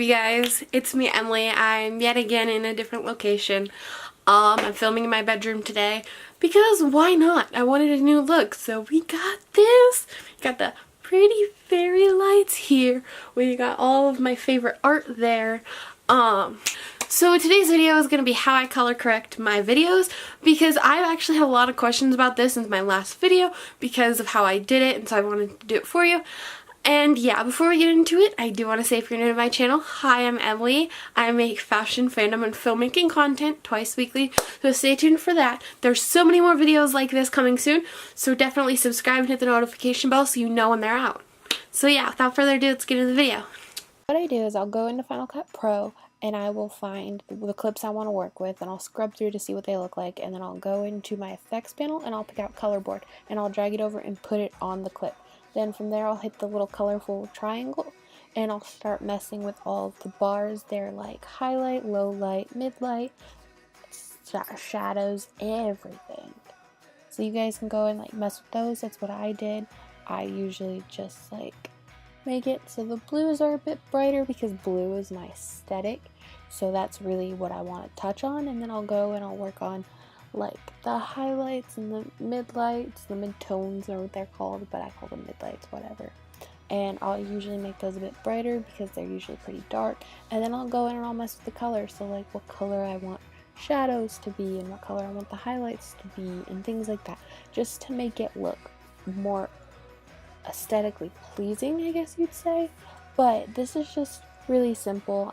you guys? It's me, Emily. I'm yet again in a different location. I'm filming in my bedroom today because why not? I wanted a new look, so we got this. We got the pretty fairy lights here. We got all of my favorite art there. So today's video is going to be how I color correct my videos, because I've actually had a lot of questions about this since my last video because of how I did it, and so I wanted to do it for you. And yeah, before we get into it, I do want to say, if you're new to my channel, hi, I'm Emily. I make fashion, fandom, and filmmaking content twice weekly, so stay tuned for that. There's so many more videos like this coming soon, so definitely subscribe and hit the notification bell so you know when they're out. So yeah, without further ado, let's get into the video. What I do is I'll go into Final Cut Pro and I will find the clips I want to work with, and I'll scrub through to see what they look like, and then I'll go into my effects panel and I'll pick out color board and I'll drag it over and put it on the clip. Then from there I'll hit the little colorful triangle and I'll start messing with all of the bars. They're like highlight, low light, mid light, shadows, everything. So you guys can go and like mess with those. That's what I did. I usually just like make it so the blues are a bit brighter because blue is my aesthetic. So that's really what I want to touch on, and then I'll go and I'll work on like the highlights and the mid-lights, the mid-tones are what they're called, but I call them mid-lights, whatever. And I'll usually make those a bit brighter because they're usually pretty dark, and then I'll go in and I'll mess with the color, so like what color I want shadows to be and what color I want the highlights to be and things like that, just to make it look more aesthetically pleasing, I guess you'd say. But this is just really simple.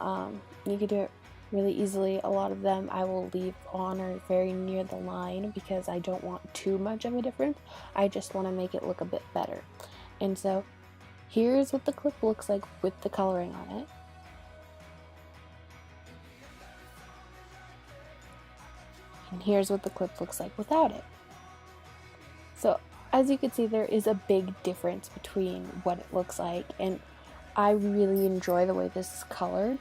You can do it really easily. A lot of them I will leave on or very near the line because I don't want too much of a difference. I just want to make it look a bit better. And so here's what the clip looks like with the coloring on it. And here's what the clip looks like without it. So as you can see, there is a big difference between what it looks like, and I really enjoy the way this is colored.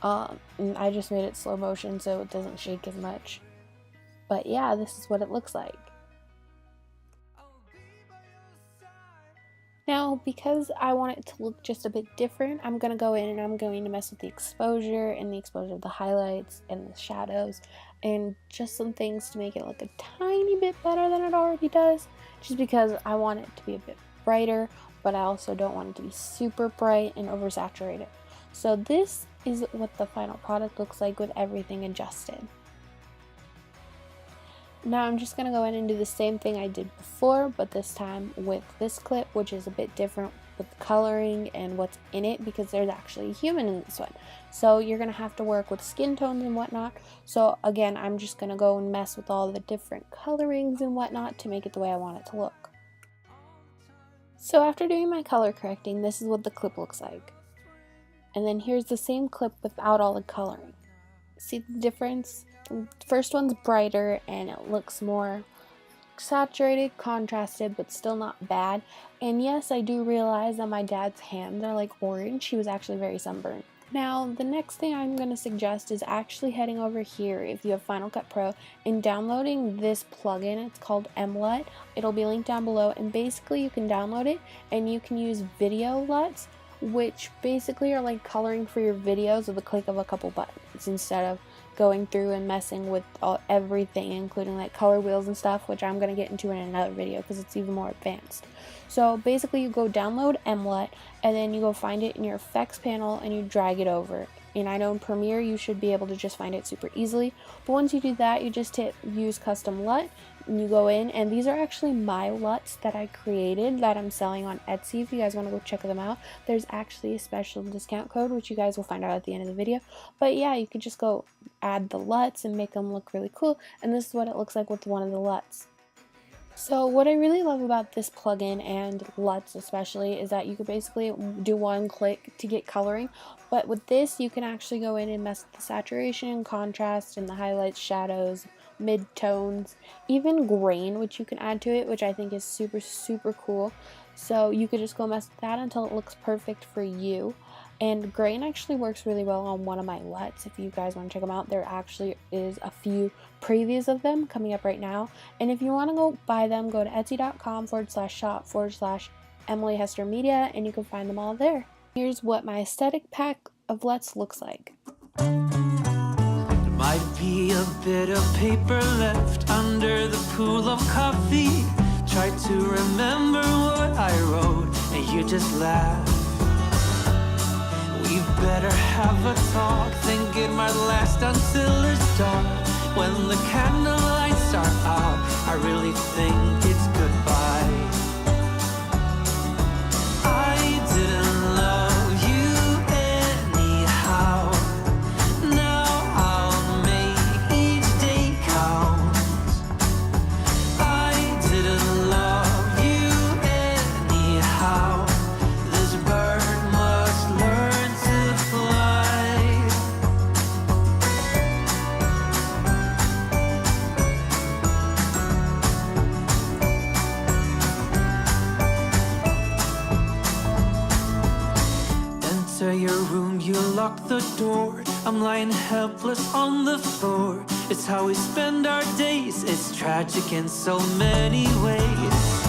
And I just made it slow motion so it doesn't shake as much. But yeah, this is what it looks like. Now, because I want it to look just a bit different, I'm going to go in and I'm going to mess with the exposure and the exposure of the highlights and the shadows and just some things to make it look a tiny bit better than it already does, just because I want it to be a bit brighter, but I also don't want it to be super bright and oversaturated. So this is what the final product looks like with everything adjusted. Now I'm just going to go in and do the same thing I did before, but this time with this clip, which is a bit different with the coloring and what's in it, because there's actually a human in this one. So you're going to have to work with skin tones and whatnot. So again, I'm just going to go and mess with all the different colorings and whatnot to make it the way I want it to look. So after doing my color correcting, this is what the clip looks like. And then here's the same clip without all the coloring. See the difference? The first one's brighter and it looks more saturated, contrasted, but still not bad. And yes, I do realize that my dad's hands are like orange. He was actually very sunburned. Now, the next thing I'm going to suggest is actually heading over here if you have Final Cut Pro and downloading this plugin. It's called mLUT. It'll be linked down below, and basically you can download it and you can use video LUTs, which basically are like coloring for your videos with a click of a couple buttons instead of going through and messing with everything, including like color wheels and stuff, which I'm going to get into in another video because it's even more advanced. So basically you go download mLUT and then you go find it in your effects panel and you drag it over. And I know in Premiere you should be able to just find it super easily, but once you do that, you just hit use custom LUT and you go in, and these are actually my LUTs that I created that I'm selling on Etsy. If you guys want to go check them out, there's actually a special discount code which you guys will find out at the end of the video. But yeah, you can just go add the LUTs and make them look really cool, and this is what it looks like with one of the LUTs. So what I really love about this plugin, and LUTs especially, is that you could basically do one click to get coloring, but with this you can actually go in and mess with the saturation, contrast, and the highlights, shadows, mid-tones, even grain, which you can add to it, which I think is super cool. So you could just go mess with that until it looks perfect for you. And grain actually works really well on one of my LUTs. If you guys want to check them out, there actually is a few previews of them coming up right now. And if you want to go buy them, go to etsy.com/shop/Emily Hester Media, and you can find them all there. Here's what my aesthetic pack of Luts looks like. There might be a bit of paper left under the pool of coffee. Try to remember what I wrote and you just laugh. We better have a talk, think it might last until it's dark. When the candle lights are out, I really think it's goodbye. I didn't love you anyhow. Now I'll make each day count. I didn't love you anyhow. This bird must learn to fly. Enter your room, you lock the door. I'm lying helpless on the floor. It's how we spend our days. It's tragic in so many ways.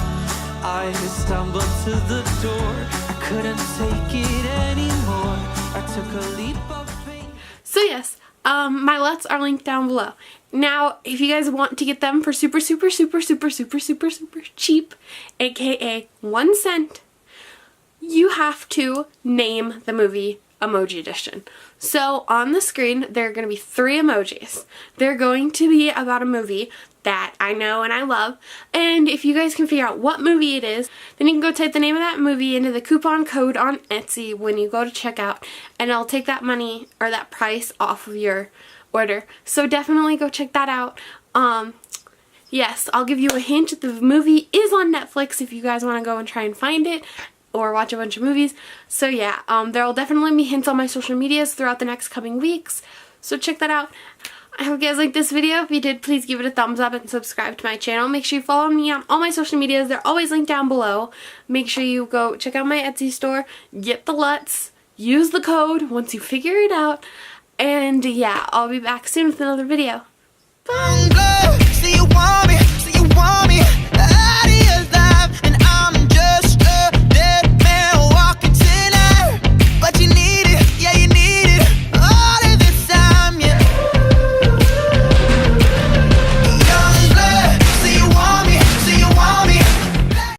I stumbled to the door. I couldn't take it anymore. I took a leap of faith. So yes, my LUTs are linked down below. Now, if you guys want to get them for super cheap, aka 1 cent, you have to name the movie Emoji Edition. So on the screen, there are going to be 3 emojis. They're going to be about a movie that I know and I love. And if you guys can figure out what movie it is, then you can go type the name of that movie into the coupon code on Etsy when you go to checkout, and it'll take that money or that price off of your order. So definitely go check that out. Yes, I'll give you a hint. The movie is on Netflix if you guys want to go and try and find it or watch a bunch of movies. So yeah, there will definitely be hints on my social medias throughout the next coming weeks. So check that out. I hope you guys liked this video. If you did, please give it a thumbs up and subscribe to my channel. Make sure you follow me on all my social medias. They're always linked down below. Make sure you go check out my Etsy store, get the LUTs, use the code once you figure it out. And yeah, I'll be back soon with another video. Bye!